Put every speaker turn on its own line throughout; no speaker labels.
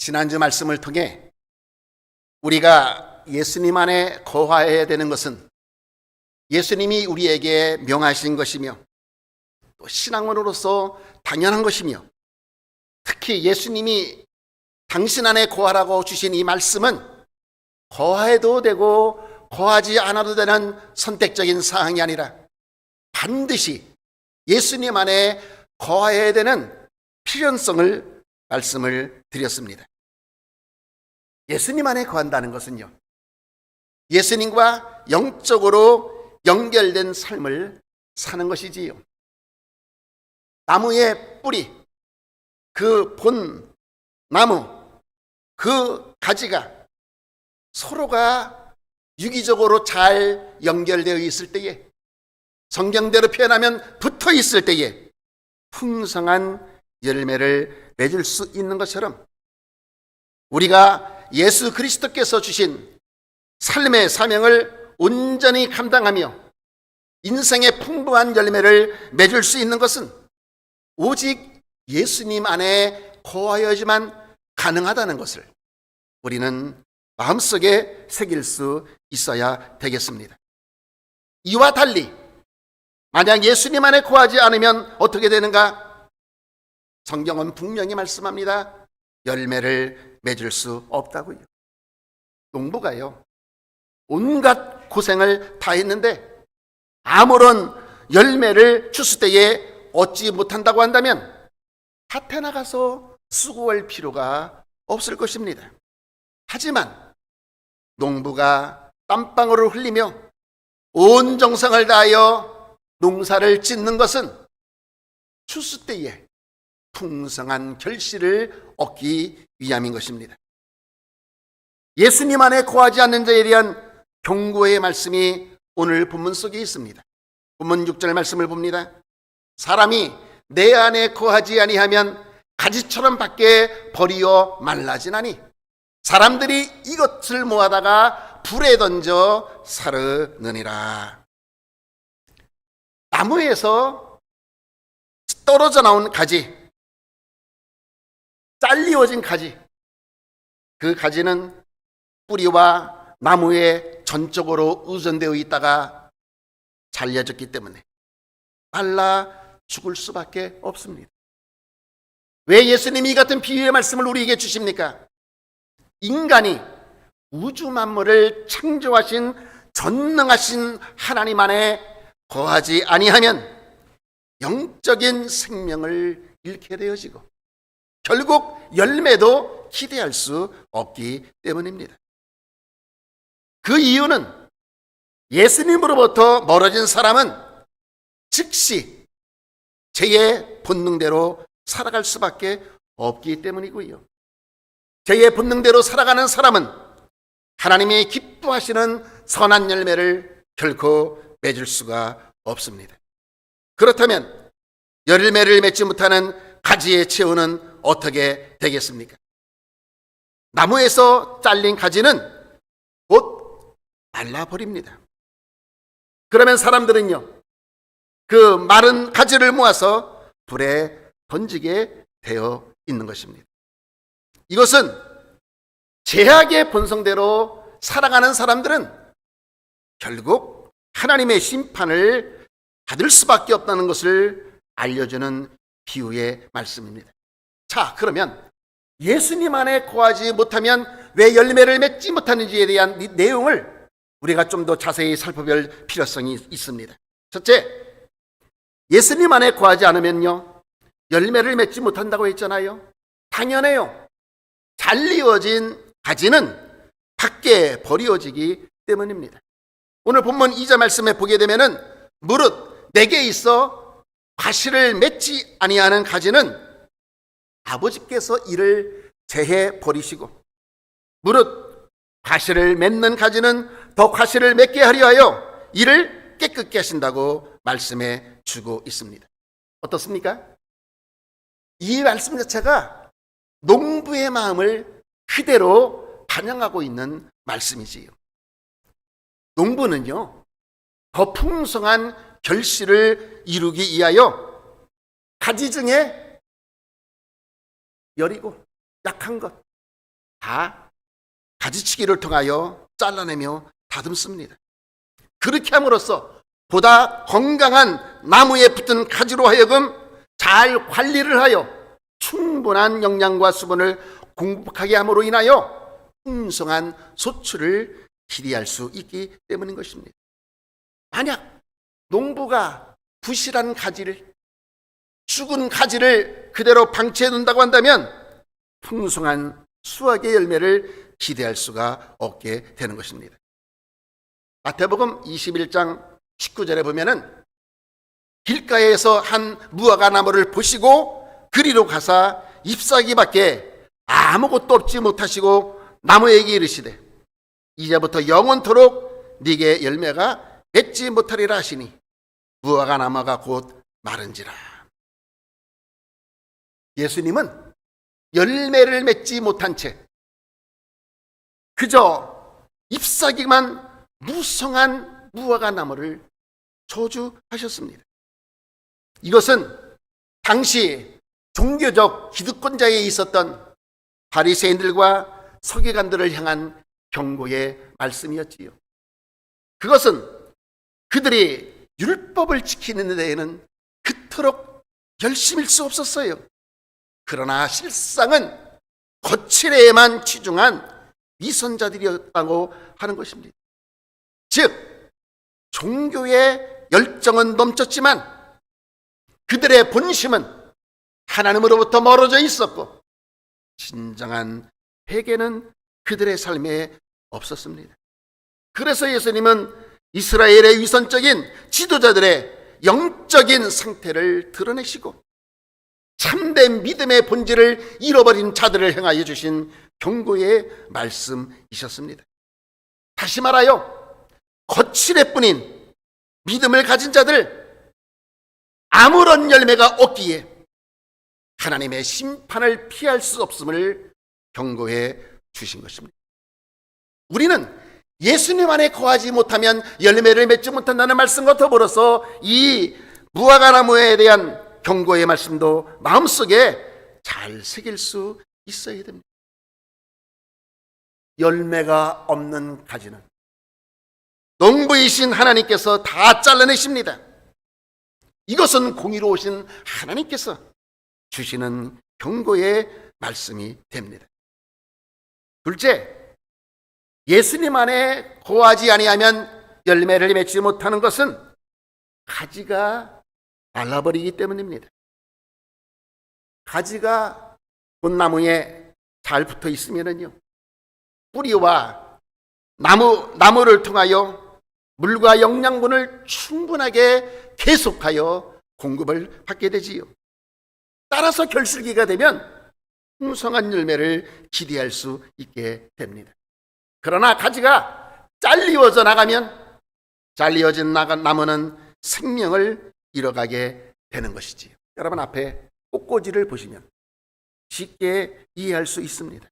지난주 말씀을 통해 우리가 예수님 안에 거하여야 되는 것은 예수님이 우리에게 명하신 것이며 또 신앙원으로서 당연한 것이며, 특히 예수님이 당신 안에 거하라고 주신 이 말씀은 거해도 되고 거하지 않아도 되는 선택적인 사항이 아니라 반드시 예수님 안에 거해야 되는 필연성을 말씀을 드렸습니다. 예수님 안에 거한다는 것은요, 예수님과 영적으로 연결된 삶을 사는 것이지요. 나무의 뿌리, 그 본 나무, 그 가지가 서로가 유기적으로 잘 연결되어 있을 때에, 성경대로 표현하면 붙어 있을 때에 풍성한 열매를 맺을 수 있는 것처럼, 우리가 예수 그리스도께서 주신 삶의 사명을 온전히 감당하며 인생의 풍부한 열매를 맺을 수 있는 것은 오직 예수님 안에 거하여야지만 가능하다는 것을 우리는 마음속에 새길 수 있어야 되겠습니다. 이와 달리 만약 예수님 안에 거하지 않으면 어떻게 되는가? 성경은 분명히 말씀합니다. 열매를 맺을 수 없다고요. 농부가요, 온갖 고생을 다 했는데 아무런 열매를 줬을 때에 얻지 못한다고 한다면 밭에 나가서 수고할 필요가 없을 것입니다. 하지만 농부가 땀방울을 흘리며 온 정성을 다하여 농사를 짓는 것은 추수 때에 풍성한 결실을 얻기 위함인 것입니다. 예수님 안에 거하지 않는 자에 대한 경고의 말씀이 오늘 본문 속에 있습니다. 본문 6절 말씀을 봅니다. 사람이 내 안에 거하지 아니하면 가지처럼 밖에 버리어 말라지나니 사람들이 이것을 모아다가 불에 던져 사르느니라. 나무에서 떨어져 나온 가지, 잘리워진 가지, 그 가지는 뿌리와 나무에 전적으로 의존되어 있다가 잘려졌기 때문에 말라 죽을 수밖에 없습니다. 왜 예수님이 이 같은 비유의 말씀을 우리에게 주십니까? 인간이 우주 만물을 창조하신 전능하신 하나님 안에 거하지 아니하면 영적인 생명을 잃게 되어지고 결국 열매도 기대할 수 없기 때문입니다. 그 이유는 예수님으로부터 멀어진 사람은 즉시 죄의 본능대로 살아갈 수밖에 없기 때문이고요. 죄의 본능대로 살아가는 사람은 하나님이 기뻐하시는 선한 열매를 결코 맺을 수가 없습니다. 그렇다면 열매를 맺지 못하는 가지의 최후는 어떻게 되겠습니까? 나무에서 잘린 가지는 곧 말라버립니다. 그러면 사람들은요, 그 마른 가지를 모아서 불에 던지게 되어 있는 것입니다. 이것은 죄악의 본성대로 살아가는 사람들은 결국 하나님의 심판을 받을 수밖에 없다는 것을 알려주는 비유의 말씀입니다. 자, 그러면 예수님 안에 거하지 못하면 왜 열매를 맺지 못하는지에 대한 내용을 우리가 좀 더 자세히 살펴볼 필요성이 있습니다. 첫째, 예수님 안에 거하지 않으면요, 열매를 맺지 못한다고 했잖아요. 당연해요. 잘리워진 가지는 밖에 버리어지기 때문입니다. 오늘 본문 2절 말씀에 보게 되면은 무릇 내게 있어 과실을 맺지 아니하는 가지는 아버지께서 이를 제해 버리시고 무릇 과실을 맺는 가지는 더 과실을 맺게 하려 하여 이를 깨끗게 하신다고 말씀해 주고 있습니다. 어떻습니까? 이 말씀 자체가 농부의 마음을 그대로 반영하고 있는 말씀이지요. 농부는요, 더 풍성한 결실을 이루기 위하여 가지 중에 여리고 약한 것, 다 가지치기를 통하여 잘라내며 다듬습니다. 그렇게 함으로써 보다 건강한 나무에 붙은 가지로 하여금 잘 관리를 하여 충분한 영양과 수분을 공급하게 함으로 인하여 풍성한 소출을 기대할 수 있기 때문인 것입니다. 만약 농부가 부실한 가지를, 죽은 가지를 그대로 방치해 둔다고 한다면 풍성한 수확의 열매를 기대할 수가 없게 되는 것입니다. 마태복음 21장 19절에 보면은 길가에서 한 무화과 나무를 보시고 그리로 가사 잎사귀밖에 아무것도 없지 못하시고 나무에게 이르시되 이제부터 영원토록 네게 열매가 맺지 못하리라 하시니 무화과 나무가 곧 마른지라. 예수님은 열매를 맺지 못한 채 그저 잎사귀만 무성한 무화과 나무를 저주하셨습니다. 이것은 당시 종교적 기득권자에 있었던 바리새인들과 서기관들을 향한 경고의 말씀이었지요. 그것은 그들이 율법을 지키는 데에는 그토록 열심일 수 없었어요. 그러나 실상은 거칠에만 치중한 위선자들이었다고 하는 것입니다. 즉 종교의 열정은 넘쳤지만 그들의 본심은 하나님으로부터 멀어져 있었고 진정한 회개는 그들의 삶에 없었습니다. 그래서 예수님은 이스라엘의 위선적인 지도자들의 영적인 상태를 드러내시고 참된 믿음의 본질을 잃어버린 자들을 향하여 주신 경고의 말씀이셨습니다. 다시 말하여 거칠에 뿐인 믿음을 가진 자들, 아무런 열매가 없기에 하나님의 심판을 피할 수 없음을 경고해 주신 것입니다. 우리는 예수님 안에 거하지 못하면 열매를 맺지 못한다는 말씀과 더불어서 이 무화과 나무에 대한 경고의 말씀도 마음속에 잘 새길 수 있어야 됩니다. 열매가 없는 가지는 농부이신 하나님께서 다 잘라내십니다. 이것은 공의로우신 하나님께서 주시는 경고의 말씀이 됩니다. 둘째, 예수님 안에 거하지 아니하면 열매를 맺지 못하는 것은 가지가 말라버리기 때문입니다. 가지가 꽃나무에 잘 붙어 있으면요, 뿌리와 나무를 통하여 물과 영양분을 충분하게 계속하여 공급을 받게 되지요. 따라서 결실기가 되면 풍성한 열매를 기대할 수 있게 됩니다. 그러나 가지가 잘리워져 나가면 잘리워진 나무는 생명을 잃어가게 되는 것이지요. 여러분 앞에 꽃꽂이를 보시면 쉽게 이해할 수 있습니다.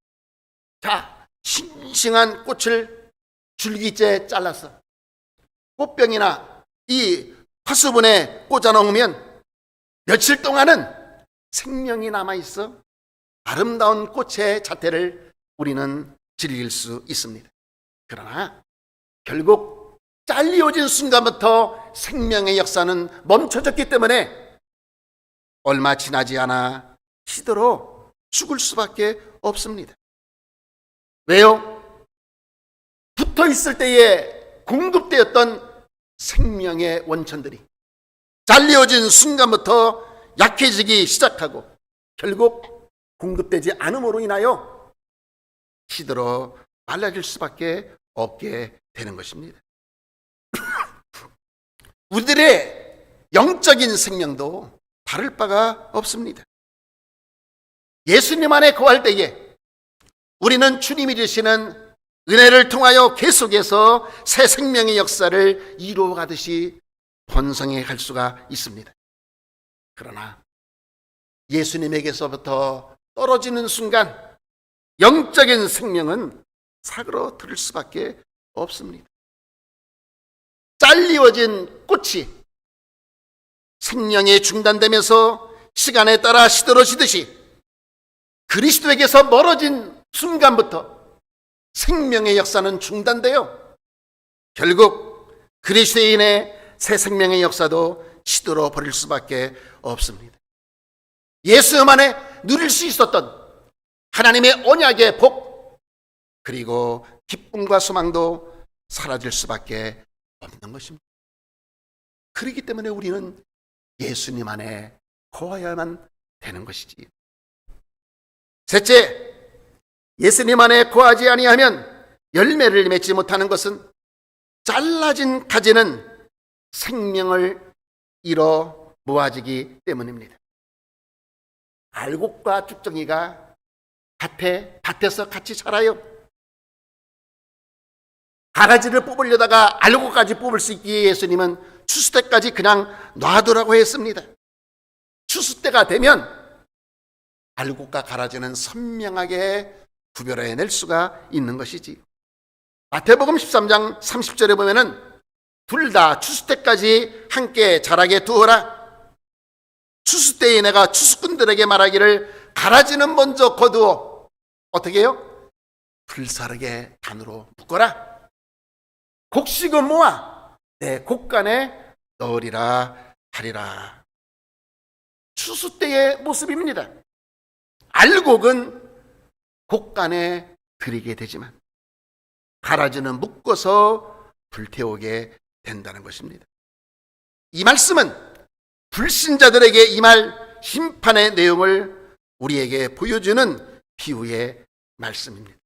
자, 싱싱한 꽃을 줄기째 잘라서 꽃병이나 이 화수분에 꽂아 놓으면 며칠 동안은 생명이 남아있어 아름다운 꽃의 자태를 우리는 즐길 수 있습니다. 그러나 결국 잘리워진 순간부터 생명의 역사는 멈춰졌기 때문에 얼마 지나지 않아 시들어 죽을 수밖에 없습니다. 왜요? 붙어 있을 때에 공급되었던 생명의 원천들이 잘리워진 순간부터 약해지기 시작하고 결국 공급되지 않음으로 인하여 시들어 말라질 수밖에 없게 되는 것입니다. 우리들의 영적인 생명도 다를 바가 없습니다. 예수님 안에 거할 때에 우리는 주님이 주시는 은혜를 통하여 계속해서 새 생명의 역사를 이루어가듯이 번성해 갈 수가 있습니다. 그러나 예수님에게서부터 떨어지는 순간 영적인 생명은 사그러들 수밖에 없습니다. 잘리워진 꽃이 생명이 중단되면서 시간에 따라 시들어지듯이 그리스도에게서 멀어진 순간부터 생명의 역사는 중단되어 결국 그리스도인의 새 생명의 역사도 시들어 버릴 수밖에 없습니다. 예수만에 누릴 수 있었던 하나님의 언약의 복, 그리고 기쁨과 소망도 사라질 수밖에 없는 것입니다. 그렇기 때문에 우리는 예수님 안에 거해야만 되는 것이지. 셋째, 예수님 안에 거하지 아니하면 열매를 맺지 못하는 것은 잘라진 가지는 생명을 잃어 모아지기 때문입니다. 알곡과 쭉정이가 밭에서 같이 자라요. 가라지를 뽑으려다가 알곡까지 뽑을 수 있기에 예수님은 추수 때까지 그냥 놔두라고 했습니다. 추수 때가 되면 알곡과 가라지는 선명하게 구별해낼 수가 있는 것이지. 마태복음 13장 30절에 보면은 둘 다 추수 때까지 함께 자라게 두어라. 추수 때에 내가 추수꾼들에게 말하기를 가라지는 먼저 거두어 어떻게 해요? 불사르게 단으로 묶어라. 곡식은 모아 내 곡간에 넣으리라 하리라. 추수 때의 모습입니다. 알곡은 곡간에 들이게 되지만 가라지는 묶어서 불태우게 된다는 것입니다. 이 말씀은 불신자들에게 임할 심판의 내용을 우리에게 보여주는 비유의 말씀입니다.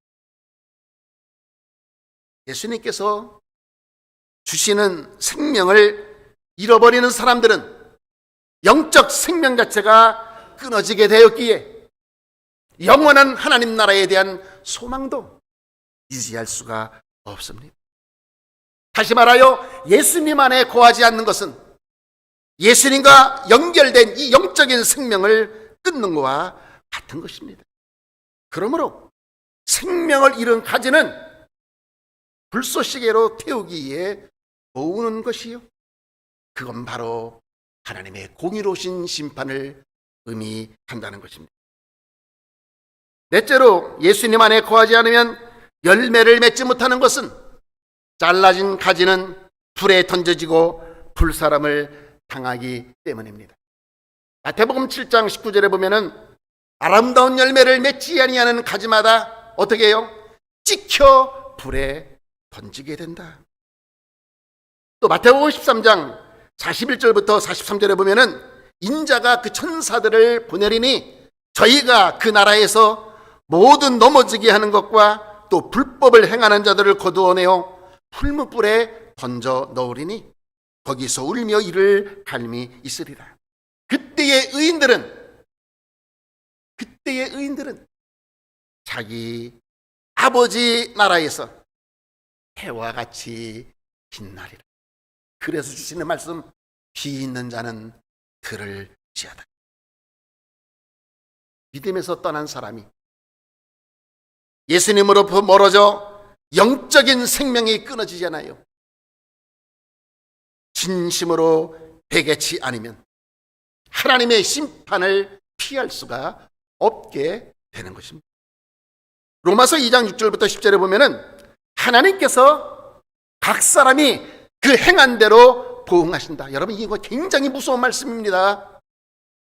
예수님께서 주시는 생명을 잃어버리는 사람들은 영적 생명 자체가 끊어지게 되었기에 영원한 하나님 나라에 대한 소망도 유지할 수가 없습니다. 다시 말하여 예수님 안에 거하지 않는 것은 예수님과 연결된 이 영적인 생명을 끊는 것과 같은 것입니다. 그러므로 생명을 잃은 가지는 불쏘시개로 태우기 위해 모으는 것이요, 그건 바로 하나님의 공의로우신 심판을 의미한다는 것입니다. 넷째로 예수님 안에 거하지 않으면 열매를 맺지 못하는 것은 잘라진 가지는 불에 던져지고 불사람을 당하기 때문입니다. 마태복음 7장 19절에 보면은 아름다운 열매를 맺지 아니하는 가지마다 어떻게 해요? 찍혀 불에 던지게 된다. 또 마태복음 13장 41절부터 43절에 보면은 인자가 그 천사들을 보내리니 저희가 그 나라에서 모든 넘어지게 하는 것과 또 불법을 행하는 자들을 거두어내어 풀무불에 던져 넣으리니 거기서 울며 이를 갈미 있으리라. 그때의 의인들은 자기 아버지 나라에서 해와 같이 빛나리라. 그래서 주시는 말씀, 비 있는 자는 들을지어다. 믿음에서 떠난 사람이 예수님으로부터 멀어져 영적인 생명이 끊어지잖아요. 진심으로 배개치 않으면 하나님의 심판을 피할 수가 없게 되는 것입니다. 로마서 2장 6절부터 10절에 보면은 하나님께서 각 사람이 그 행한 대로 보응하신다. 여러분, 이거 굉장히 무서운 말씀입니다.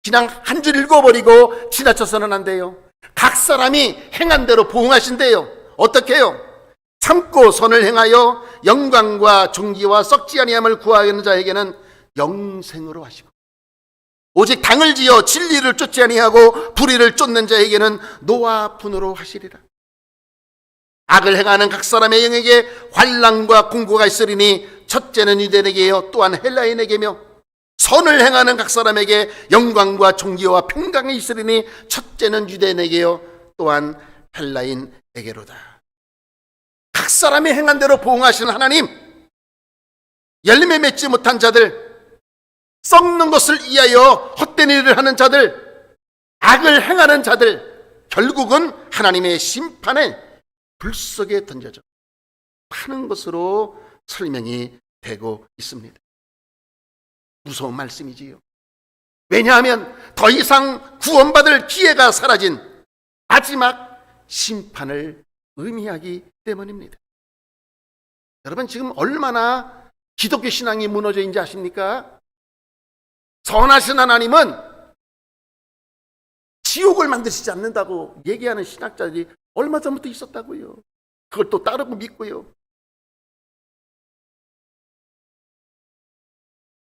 그냥 한 줄 읽어버리고 지나쳐서는 안 돼요. 각 사람이 행한 대로 보응하신대요. 어떻게 해요? 참고 선을 행하여 영광과 존귀와 썩지 아니함을 구하는 자에게는 영생으로 하시고, 오직 당을 지어 진리를 쫓지 아니하고 불의를 쫓는 자에게는 노와 분으로 하시리라. 악을 행하는 각 사람의 영에게 환난과 공고가 있으리니 첫째는 유대인에게요 또한 헬라인에게며, 선을 행하는 각 사람에게 영광과 존귀와 평강이 있으리니 첫째는 유대인에게요 또한 헬라인에게로다. 각 사람의 행한 대로 보응하시는 하나님, 열매 맺지 못한 자들, 썩는 것을 위하여 헛된 일을 하는 자들, 악을 행하는 자들, 결국은 하나님의 심판에 불 속에 던져져 파는 것으로 설명이 되고 있습니다. 무서운 말씀이지요. 왜냐하면 더 이상 구원받을 기회가 사라진 마지막 심판을 의미하기 때문입니다. 여러분, 지금 얼마나 기독교 신앙이 무너져 있는지 아십니까? 선하신 하나님은 지옥을 만드시지 않는다고 얘기하는 신학자들이 얼마 전부터 있었다고요. 그걸 또 따르고 믿고요.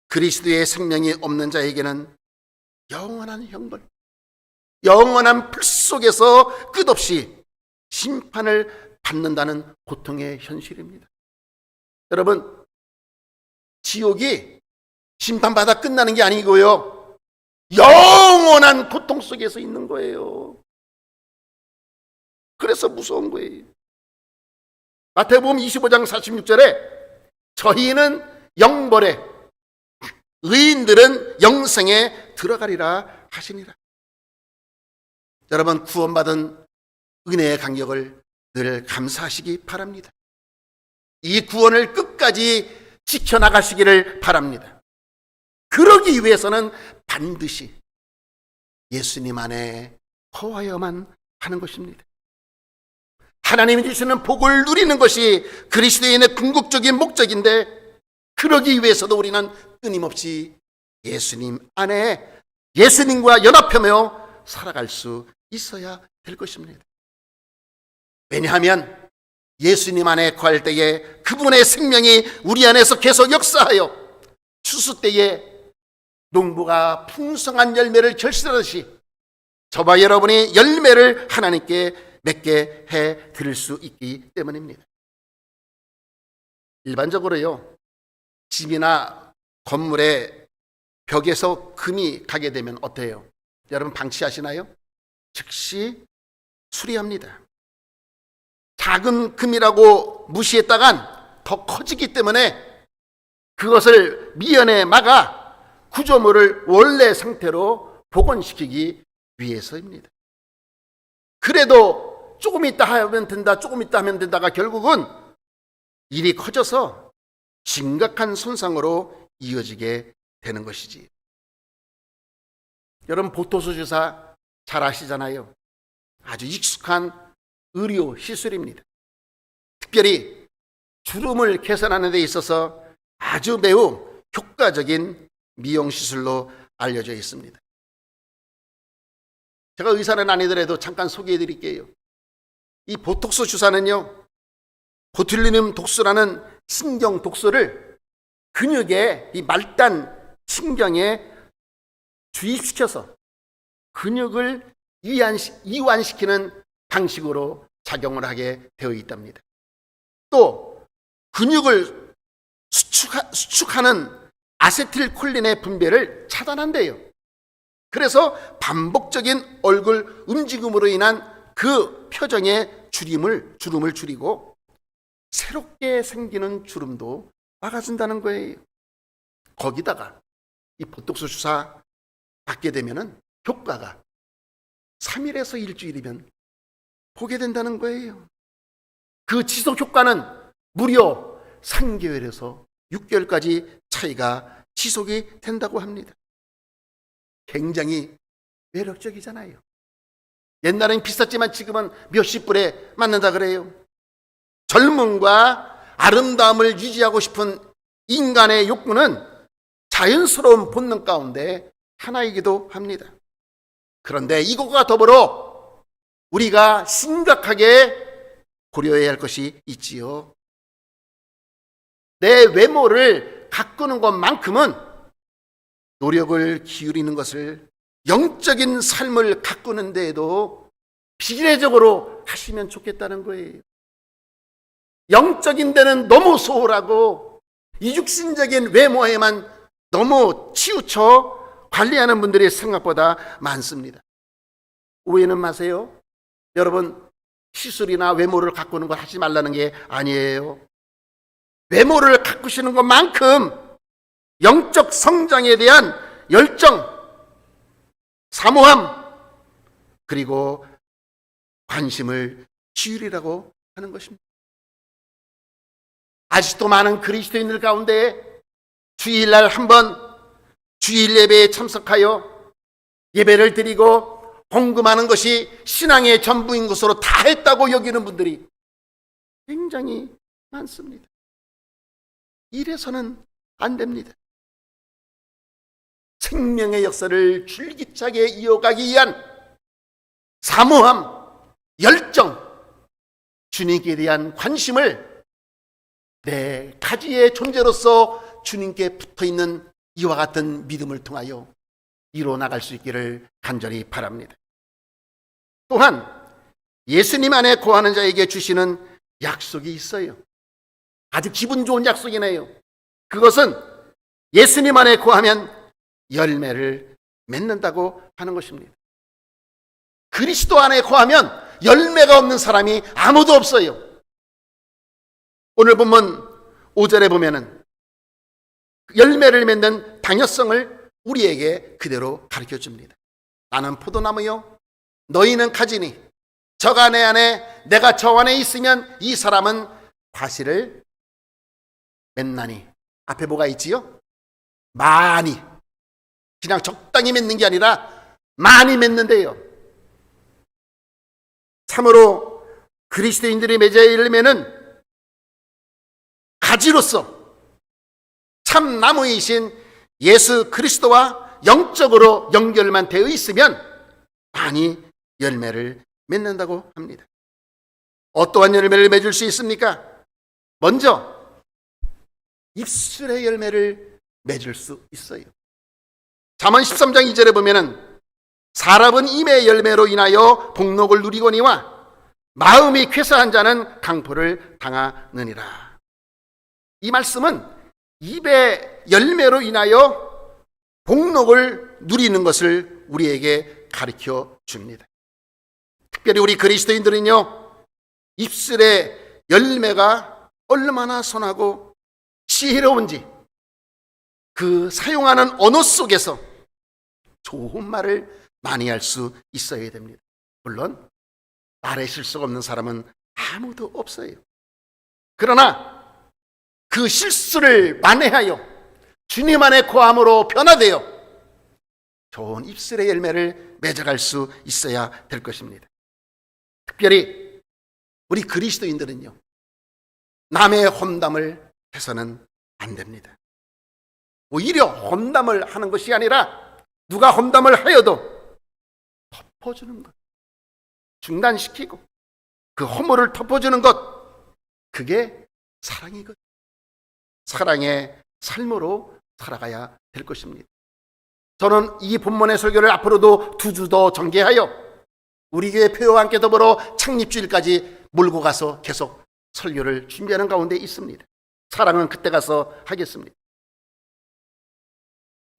그리스도의 생명이 없는 자에게는 영원한 형벌, 영원한 불 속에서 끝없이 심판을 받는다는 고통의 현실입니다. 여러분, 지옥이 심판받아 끝나는 게 아니고요, 영원한 고통 속에서 있는 거예요. 그래서 무서운 거예요. 마태복음 25장 46절에 저희는 영벌에, 의인들은 영생에 들어가리라 하시니라. 여러분, 구원받은 은혜의 간격을 늘 감사하시기 바랍니다. 이 구원을 끝까지 지켜나가시기를 바랍니다. 그러기 위해서는 반드시 예수님 안에 거하여만 하는 것입니다. 하나님이 주시는 복을 누리는 것이 그리스도인의 궁극적인 목적인데, 그러기 위해서도 우리는 끊임없이 예수님 안에 예수님과 연합하며 살아갈 수 있어야 될 것입니다. 왜냐하면 예수님 안에 거할 때에 그분의 생명이 우리 안에서 계속 역사하여 추수 때에 농부가 풍성한 열매를 결실하듯이 저와 여러분이 열매를 하나님께 맺게 해 드릴 수 있기 때문입니다. 일반적으로요, 집이나 건물의 벽에서 금이 가게 되면 어때요? 여러분 방치하시나요? 즉시 수리합니다. 작은 금이라고 무시했다간 더 커지기 때문에 그것을 미연에 막아 구조물을 원래 상태로 복원시키기 위해서입니다. 그래도 조금 있다 하면 된다, 조금 있다 하면 된다가 결국은 일이 커져서 심각한 손상으로 이어지게 되는 것이지. 여러분, 보토스 주사 잘 아시잖아요. 아주 익숙한 의료 시술입니다. 특별히 주름을 개선하는 데 있어서 아주 매우 효과적인 미용 시술로 알려져 있습니다. 제가 의사는 아니더라도 잠깐 소개해 드릴게요. 이 보톡스 주사는요, 보툴리눔 독소라는 신경 독소를 근육의 이 말단 신경에 주입시켜서 근육을 이완시키는 방식으로 작용을 하게 되어 있답니다. 또 근육을 수축하는 아세틸콜린의 분배를 차단한대요. 그래서 반복적인 얼굴 움직임으로 인한 그 표정의 주름을 줄이고 새롭게 생기는 주름도 막아준다는 거예요. 거기다가 이 보톡스 주사 받게 되면은 효과가 3일에서 일주일이면 보게 된다는 거예요. 그 지속 효과는 무려 3개월에서 6개월까지 차이가 지속이 된다고 합니다. 굉장히 매력적이잖아요. 옛날엔 비쌌지만 지금은 몇십 불에 맞는다 그래요. 젊음과 아름다움을 유지하고 싶은 인간의 욕구는 자연스러운 본능 가운데 하나이기도 합니다. 그런데 이것과 더불어 우리가 심각하게 고려해야 할 것이 있지요. 내 외모를 가꾸는 것만큼은 노력을 기울이는 것을 영적인 삶을 가꾸는 데에도 비례적으로 하시면 좋겠다는 거예요. 영적인 데는 너무 소홀하고 이 육신적인 외모에만 너무 치우쳐 관리하는 분들이 생각보다 많습니다. 오해는 마세요. 여러분, 시술이나 외모를 가꾸는 걸 하지 말라는 게 아니에요. 외모를 가꾸시는 것만큼 영적 성장에 대한 열정, 사모함, 그리고 관심을 기울이라고 하는 것입니다. 아직도 많은 그리스도인들 가운데 주일날 한번 주일 예배에 참석하여 예배를 드리고 공금하는 것이 신앙의 전부인 것으로 다 했다고 여기는 분들이 굉장히 많습니다. 이래서는 안 됩니다. 생명의 역사를 줄기차게 이어가기 위한 사모함, 열정, 주님께 대한 관심을 내 가지의 존재로서 주님께 붙어있는 이와 같은 믿음을 통하여 이루어 나갈 수 있기를 간절히 바랍니다. 또한 예수님 안에 거하는 자에게 주시는 약속이 있어요. 아주 기분 좋은 약속이네요. 그것은 예수님 안에 거하면 열매를 맺는다고 하는 것입니다. 그리스도 안에 거하면 열매가 없는 사람이 아무도 없어요. 오늘 본문 5절에 보면은 열매를 맺는 당연성을 우리에게 그대로 가르쳐 줍니다. 나는 포도나무요, 너희는 가지니 저가 내 안에 내가 저 안에 있으면 이 사람은 과실을 맺나니. 앞에 뭐가 있지요? 많이. 그냥 적당히 맺는 게 아니라 많이 맺는데요. 참으로 그리스도인들이 맺어야 할 열매는 가지로서 참 나무이신 예수 그리스도와 영적으로 연결만 되어 있으면 많이 열매를 맺는다고 합니다. 어떠한 열매를 맺을 수 있습니까? 먼저 입술의 열매를 맺을 수 있어요. 잠언 13장 2절에 보면은 사람은 입의 열매로 인하여 복록을 누리거니와 마음이 쾌사한 자는 강포를 당하느니라. 이 말씀은 입의 열매로 인하여 복록을 누리는 것을 우리에게 가르쳐 줍니다. 특별히 우리 그리스도인들은요, 입술의 열매가 얼마나 선하고 지혜로운지 그 사용하는 언어 속에서 좋은 말을 많이 할 수 있어야 됩니다. 물론 말에 실수가 없는 사람은 아무도 없어요. 그러나 그 실수를 만회하여 주님 안에 거함으로 변화되어 좋은 입술의 열매를 맺어갈 수 있어야 될 것입니다. 특별히 우리 그리스도인들은요, 남의 험담을 해서는 안 됩니다. 오히려 험담을 하는 것이 아니라 누가 험담을 하여도 덮어주는 것, 중단시키고 그 허물을 덮어주는 것, 그게 사랑이거든요. 사랑의 삶으로 살아가야 될 것입니다. 저는 이 본문의 설교를 앞으로도 두 주 더 전개하여 우리 교회 표와 함께 더불어 창립주일까지 몰고 가서 계속 설교를 준비하는 가운데 있습니다. 사랑은 그때 가서 하겠습니다.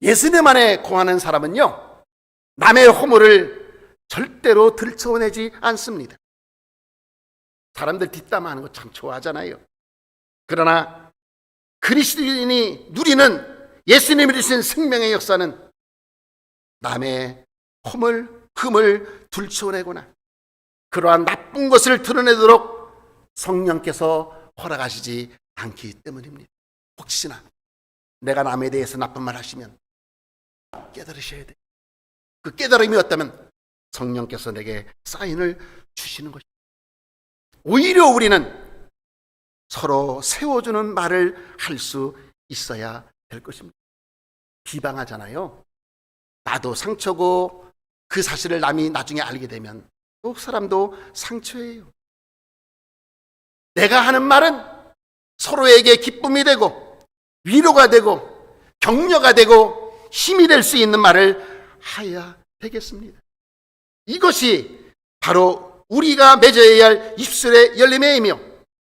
예수님 안에 거하는 사람은요, 남의 허물을 절대로 들춰내지 않습니다. 사람들 뒷담화하는 거 참 좋아하잖아요. 그러나 그리스도인이 누리는 예수님이 주신 생명의 역사는 남의 허물, 흠을 들춰내거나 그러한 나쁜 것을 드러내도록 성령께서 허락하시지 않기 때문입니다. 혹시나 내가 남에 대해서 나쁜 말 하시면 깨달으셔야 돼요. 그 깨달음이 없다면 성령께서 내게 사인을 주시는 것입니다. 오히려 우리는 서로 세워주는 말을 할 수 있어야 될 것입니다. 비방하잖아요. 나도 상처고 그 사실을 남이 나중에 알게 되면 또 사람도 상처예요. 내가 하는 말은 서로에게 기쁨이 되고 위로가 되고 격려가 되고 힘이 될 수 있는 말을 해야 되겠습니다. 이것이 바로 우리가 맺어야 할 입술의 열매이며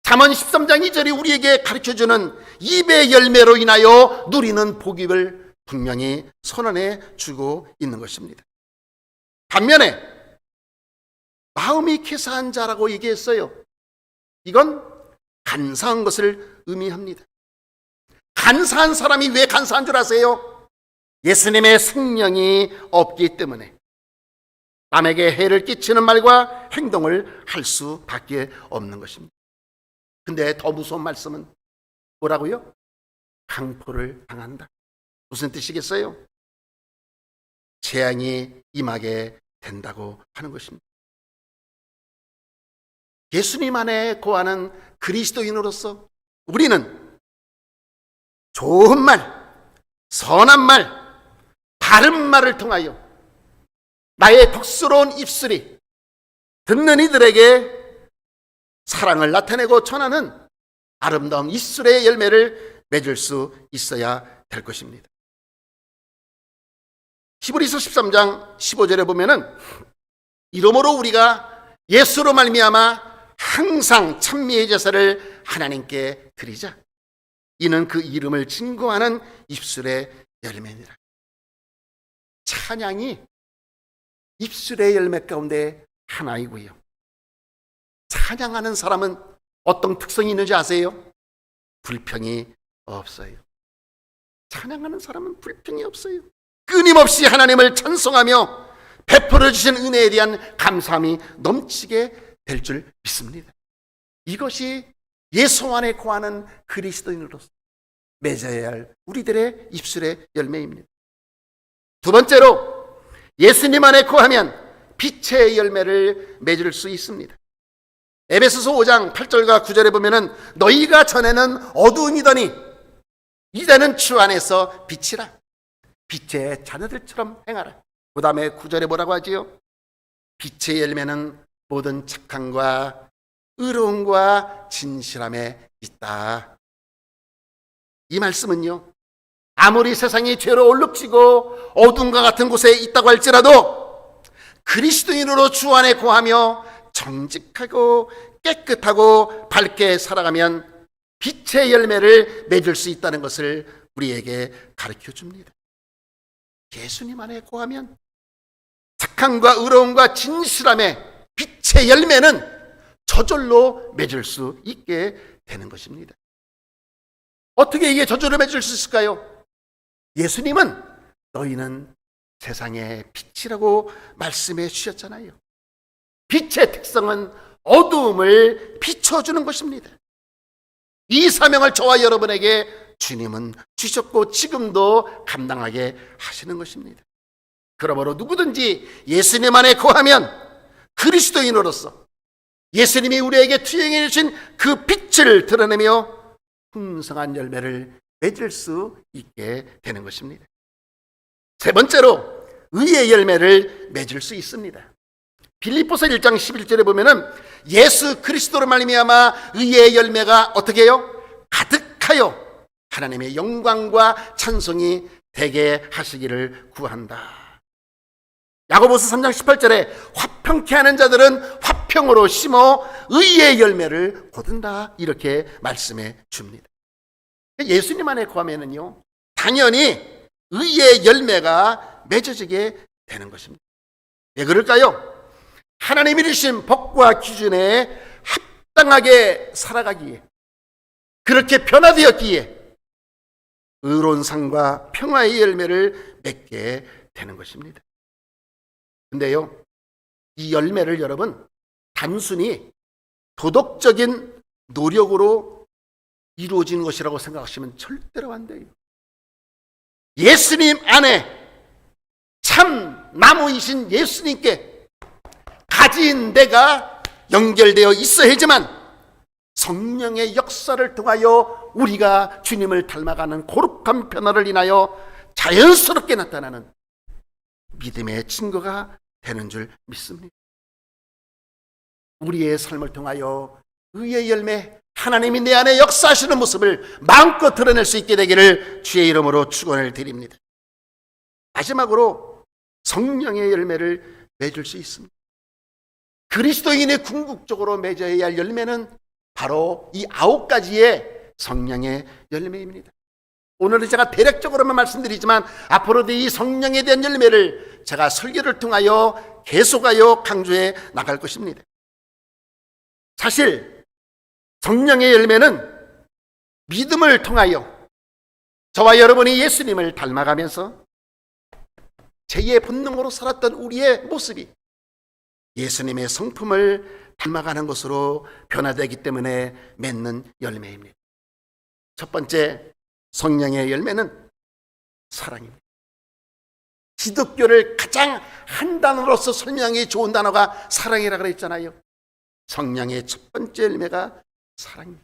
잠언 13장 2절이 우리에게 가르쳐주는 입의 열매로 인하여 누리는 복을 분명히 선언해 주고 있는 것입니다. 반면에 마음이 쾌사한 자라고 얘기했어요. 이건 간사한 것을 의미합니다. 간사한 사람이 왜 간사한 줄 아세요? 예수님의 생명이 없기 때문에 남에게 해를 끼치는 말과 행동을 할 수밖에 없는 것입니다. 근데 더 무서운 말씀은 뭐라고요? 강포를 당한다. 무슨 뜻이겠어요? 재앙이 임하게 된다고 하는 것입니다. 예수님 안에 거하는 그리스도인으로서 우리는 좋은 말, 선한 말, 바른 말을 통하여 나의 덕스러운 입술이 듣는 이들에게 사랑을 나타내고 전하는 아름다운 입술의 열매를 맺을 수 있어야 될 것입니다. 히브리서 13장 15절에 보면은 이러므로 우리가 예수로 말미암아 항상 찬미의 제사를 하나님께 드리자. 이는 그 이름을 증거하는 입술의 열매니라. 찬양이 입술의 열매 가운데 하나이고요. 찬양하는 사람은 어떤 특성이 있는지 아세요? 불평이 없어요. 찬양하는 사람은 불평이 없어요. 끊임없이 하나님을 찬송하며 베풀어 주신 은혜에 대한 감사함이 넘치게 될 줄 믿습니다. 이것이 예수 안에 거하는 그리스도인으로서 맺어야 할 우리들의 입술의 열매입니다. 두 번째로 예수님 안에 거하면 빛의 열매를 맺을 수 있습니다. 에베소서 5장 8절과 9절에 보면은 너희가 전에는 어두움이더니 이제는 주 안에서 빛이라. 빛의 자녀들처럼 행하라. 그 다음에 9절에 뭐라고 하지요? 빛의 열매는 모든 착함과 의로움과 진실함에 있다. 이 말씀은요, 아무리 세상이 죄로 얼룩지고 어둠과 같은 곳에 있다고 할지라도 그리스도인으로 주 안에 거하며 정직하고 깨끗하고 밝게 살아가면 빛의 열매를 맺을 수 있다는 것을 우리에게 가르쳐 줍니다. 예수님 안에 거하면 착함과 의로움과 진실함의 빛의 열매는 저절로 맺을 수 있게 되는 것입니다. 어떻게 이게 저절로 맺을 수 있을까요? 예수님은 너희는 세상의 빛이라고 말씀해 주셨잖아요. 빛의 특성은 어두움을 비춰주는 것입니다. 이 사명을 저와 여러분에게 주님은 주셨고 지금도 감당하게 하시는 것입니다. 그러므로 누구든지 예수님 안에 거하면 그리스도인으로서 예수님이 우리에게 투영해 주신 그 빛을 드러내며 풍성한 열매를 맺을 수 있게 되는 것입니다. 세 번째로 의의 열매를 맺을 수 있습니다. 빌립보서 1장 11절에 보면은 예수 그리스도로 말미암아 의의 열매가 어떻게 해요? 가득하여 하나님의 영광과 찬송이 되게 하시기를 구한다. 야고보서 3장 18절에 화평케 하는 자들은 화평으로 심어 의의 열매를 거둔다. 이렇게 말씀해 줍니다. 예수님 안에 거하면은요, 당연히 의의 열매가 맺어지게 되는 것입니다. 왜 그럴까요? 하나님이 주신 법과 기준에 합당하게 살아가기에, 그렇게 변화되었기에 의로운 삶과 평화의 열매를 맺게 되는 것입니다. 근데요, 이 열매를 여러분 단순히 도덕적인 노력으로 이루어지는 것이라고 생각하시면 절대로 안 돼요. 예수님 안에 참 나무이신 예수님께 가진 내가 연결되어 있어야지만 성령의 역사를 통하여 우리가 주님을 닮아가는 거룩한 변화를 인하여 자연스럽게 나타나는 믿음의 증거가 되는 줄 믿습니다. 우리의 삶을 통하여 의의 열매, 하나님이 내 안에 역사하시는 모습을 마음껏 드러낼 수 있게 되기를 주의 이름으로 축원을 드립니다. 마지막으로 성령의 열매를 맺을 수 있습니다. 그리스도인이 궁극적으로 맺어야 할 열매는 바로 이 9가지의 성령의 열매입니다. 오늘은 제가 대략적으로만 말씀드리지만 앞으로도 이 성령에 대한 열매를 제가 설교를 통하여 계속하여 강조해 나갈 것입니다. 사실 성령의 열매는 믿음을 통하여 저와 여러분이 예수님을 닮아가면서 제2의 본능으로 살았던 우리의 모습이 예수님의 성품을 닮아가는 것으로 변화되기 때문에 맺는 열매입니다. 첫 번째 성령의 열매는 사랑입니다. 기독교를 가장 한 단어로서 설명하기 좋은 단어가 사랑이라 그랬잖아요. 성령의 첫 번째 열매가 사랑입니다.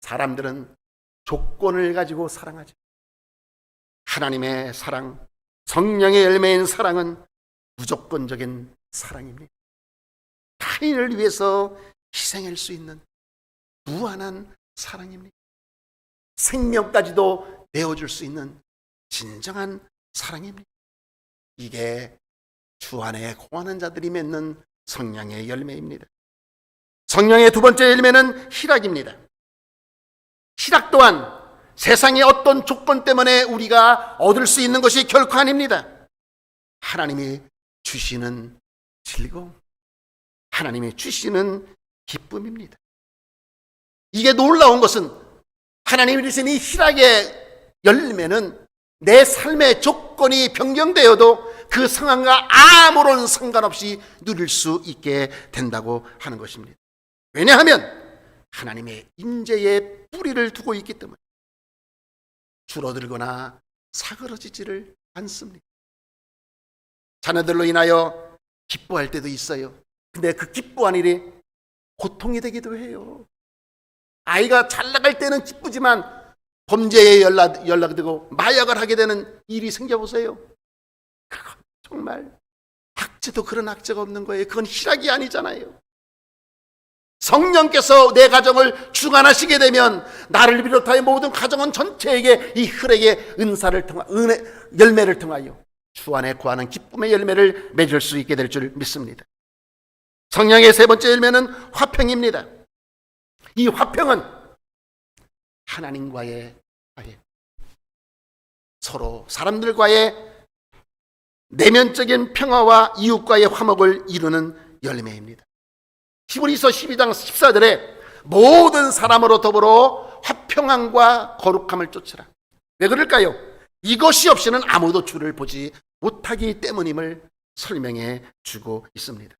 사람들은 조건을 가지고 사랑하죠. 하나님의 사랑, 성령의 열매인 사랑은 무조건적인 사랑입니다. 타인을 위해서 희생할 수 있는 무한한 사랑입니다. 생명까지도 내어줄 수 있는 진정한 사랑입니다. 이게 주 안에 거하는 자들이 맺는 성령의 열매입니다. 성령의 두 번째 열매는 희락입니다. 희락 또한 세상의 어떤 조건 때문에 우리가 얻을 수 있는 것이 결코 아닙니다. 하나님이 주시는 즐거움, 하나님이 주시는 기쁨입니다. 이게 놀라운 것은 하나님이 주신 이 희락의 열매는 내 삶의 조건이 변경되어도 그 상황과 아무런 상관없이 누릴 수 있게 된다고 하는 것입니다. 왜냐하면 하나님의 임재에 뿌리를 두고 있기 때문에 줄어들거나 사그러지지를 않습니다. 자녀들로 인하여 기뻐할 때도 있어요. 근데 그 기뻐하는 일이 고통이 되기도 해요. 아이가 잘 나갈 때는 기쁘지만 범죄에 연락되고 마약을 하게 되는 일이 생겨보세요. 그건 정말 악재도 그런 악재가 없는 거예요. 그건 희락이 아니잖아요. 성령께서 내 가정을 주관하시게 되면 나를 비롯하여 모든 가정은 전체에게 이 희락의 은사를 통하 열매를 통하여 주 안에 거하는 기쁨의 열매를 맺을 수 있게 될 줄 믿습니다. 성령의 세 번째 열매는 화평입니다. 이 화평은 하나님과의 화해, 서로 사람들과의 내면적인 평화와 이웃과의 화목을 이루는 열매입니다. 히브리서 12장 14절에 모든 사람으로 더불어 화평함과 거룩함을 쫓으라. 왜 그럴까요? 이것이 없이는 아무도 주를 보지 못하기 때문임을 설명해 주고 있습니다.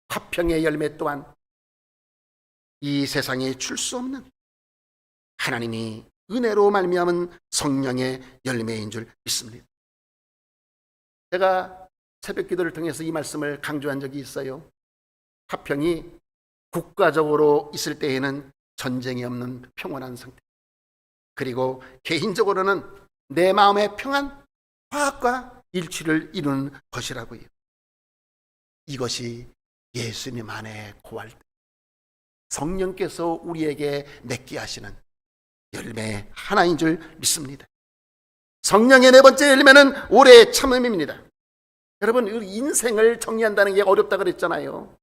화평의 열매 또한 이 세상에 줄 수 없는 하나님이 은혜로 말미암은 성령의 열매인 줄 믿습니다. 제가 새벽 기도를 통해서 이 말씀을 강조한 적이 있어요. 화평이 국가적으로 있을 때에는 전쟁이 없는 평온한 상태, 그리고 개인적으로는 내 마음의 평안, 화합과 일치를 이루는 것이라고요. 이것이 예수님 안에 거할 때 성령께서 우리에게 맺게 하시는 열매 하나인 줄 믿습니다. 성령의 네 번째 열매는 오래 참음입니다. 여러분, 인생을 정리한다는 게 어렵다 그랬잖아요.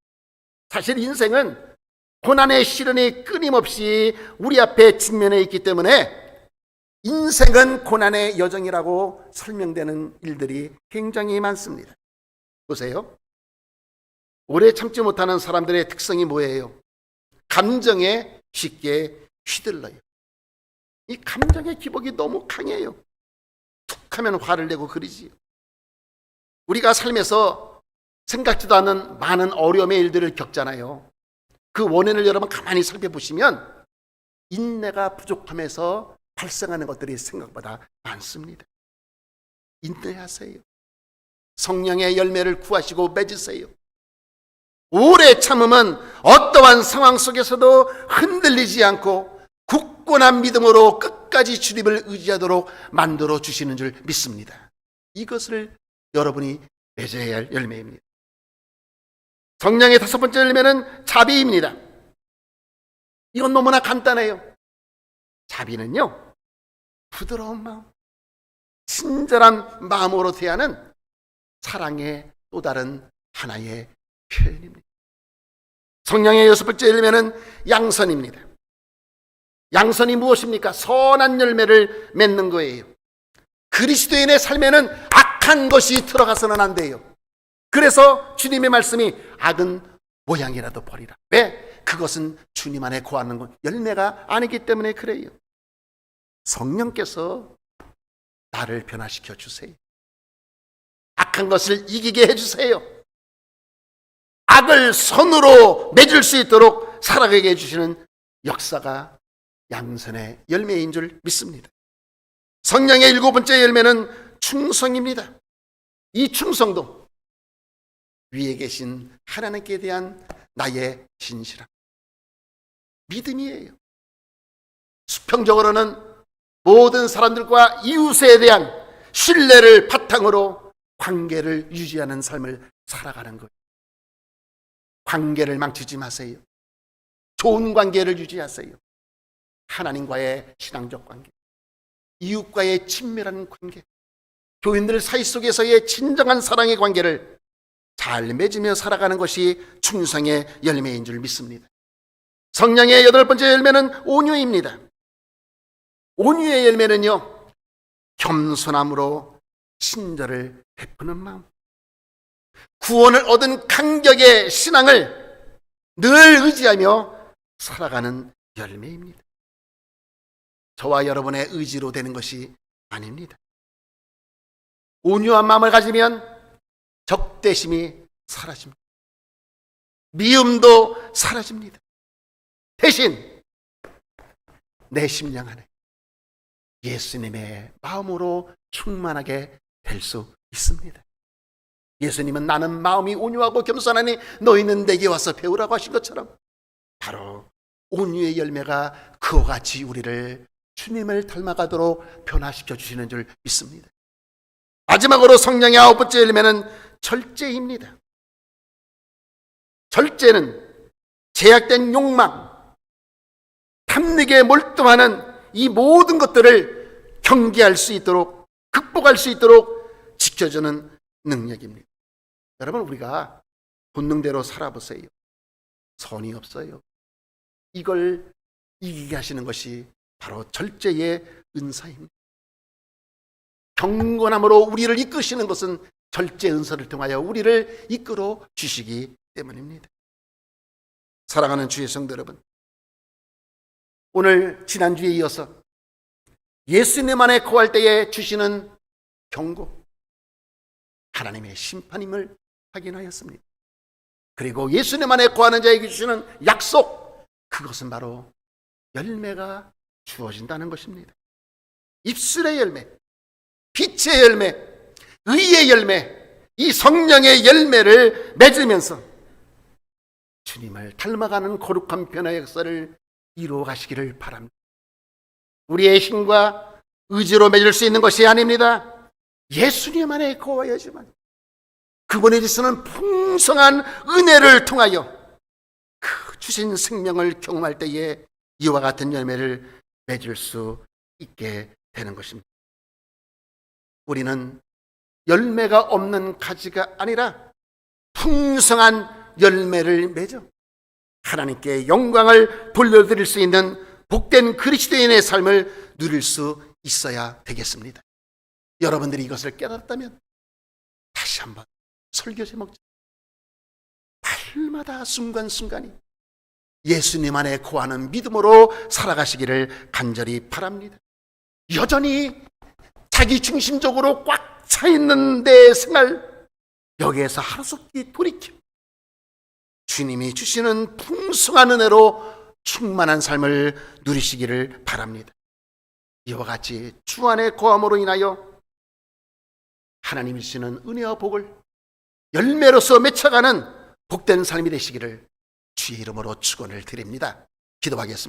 사실 인생은 고난의 시련이 끊임없이 우리 앞에 직면해 있기 때문에 인생은 고난의 여정이라고 설명되는 일들이 굉장히 많습니다. 보세요. 오래 참지 못하는 사람들의 특성이 뭐예요? 감정에 쉽게 휘둘러요. 이 감정의 기복이 너무 강해요. 툭 하면 화를 내고 그러지요. 우리가 삶에서 생각지도 않은 많은 어려움의 일들을 겪잖아요. 그 원인을 여러분 가만히 살펴보시면 인내가 부족함에서 발생하는 것들이 생각보다 많습니다. 인내하세요. 성령의 열매를 구하시고 맺으세요. 오래 참음은 어떠한 상황 속에서도 흔들리지 않고 굳건한 믿음으로 끝까지 주님을 의지하도록 만들어 주시는 줄 믿습니다. 이것을 여러분이 맺어야 할 열매입니다. 성령의 다섯 번째 열매는 자비입니다. 이건 너무나 간단해요. 자비는요, 부드러운 마음, 친절한 마음으로 대하는 사랑의 또 다른 하나의 표현입니다. 성령의 여섯 번째 열매는 양선입니다. 양선이 무엇입니까? 선한 열매를 맺는 거예요. 그리스도인의 삶에는 악한 것이 들어가서는 안 돼요. 그래서 주님의 말씀이 악은 모양이라도 버리라. 왜? 그것은 주님 안에 거하는 건 열매가 아니기 때문에 그래요. 성령께서 나를 변화시켜 주세요. 악한 것을 이기게 해주세요. 악을 선으로 맺을 수 있도록 살아가게 해주시는 역사가 양선의 열매인 줄 믿습니다. 성령의 일곱 번째 열매는 충성입니다. 이 충성도 위에 계신 하나님께 대한 나의 진실함, 믿음이에요. 수평적으로는 모든 사람들과 이웃에 대한 신뢰를 바탕으로 관계를 유지하는 삶을 살아가는 거예요. 관계를 망치지 마세요. 좋은 관계를 유지하세요. 하나님과의 신앙적 관계, 이웃과의 친밀한 관계, 교인들 사이 속에서의 진정한 사랑의 관계를 잘 맺으며 살아가는 것이 충성의 열매인 줄 믿습니다. 성령의 8번째 열매는 온유입니다. 온유의 열매는요, 겸손함으로 친절을 베푸는 마음, 구원을 얻은 감격의 신앙을 늘 의지하며 살아가는 열매입니다. 저와 여러분의 의지로 되는 것이 아닙니다. 온유한 마음을 가지면 적대심이 사라집니다. 미움도 사라집니다. 대신 내 심령 안에 예수님의 마음으로 충만하게 될 수 있습니다. 예수님은 나는 마음이 온유하고 겸손하니 너희는 내게 와서 배우라고 하신 것처럼 바로 온유의 열매가 그와 같이 우리를 주님을 닮아가도록 변화시켜 주시는 줄 믿습니다. 마지막으로 성령의 9번째 열매는 절제입니다. 절제는 제약된 욕망, 탐닉에 몰두하는 이 모든 것들을 경계할 수 있도록, 극복할 수 있도록 지켜주는 능력입니다. 여러분, 우리가 본능대로 살아보세요. 선이 없어요. 이걸 이기게 하시는 것이 바로 절제의 은사입니다. 경건함으로 우리를 이끄시는 것은 절제 은사를 통하여 우리를 이끌어 주시기 때문입니다. 사랑하는 주의 성도 여러분, 오늘 지난주에 이어서 예수님 안에 거할 때에 주시는 경고, 하나님의 심판임을 확인하였습니다. 그리고 예수님 안에 거하는 자에게 주시는 약속, 그것은 바로 열매가 주어진다는 것입니다. 입술의 열매, 빛의 열매, 의의 열매, 이 성령의 열매를 맺으면서 주님을 닮아가는 거룩한 변화의 역사를 이루어 가시기를 바랍니다. 우리의 힘과 의지로 맺을 수 있는 것이 아닙니다. 예수님 안에 거하여야지만 그분이 주시는 풍성한 은혜를 통하여 그 주신 생명을 경험할 때에 이와 같은 열매를 맺을 수 있게 되는 것입니다. 우리는 열매가 없는 가지가 아니라 풍성한 열매를 맺어 하나님께 영광을 돌려드릴 수 있는 복된 그리스도인의 삶을 누릴 수 있어야 되겠습니다. 여러분들이 이것을 깨달았다면 다시 한번 설교 제목, 날마다 순간순간이 예수님 안에 거하는 믿음으로 살아가시기를 간절히 바랍니다. 여전히 자기 중심적으로 꽉 차 있는 내 생활, 여기에서 하루속히 돌이켜 주님이 주시는 풍성한 은혜로 충만한 삶을 누리시기를 바랍니다. 이와 같이 주 안에 거함으로 인하여 하나님이 주시는 은혜와 복을 열매로서 맺혀가는 복된 삶이 되시기를 주의 이름으로 축원을 드립니다. 기도하겠습니다.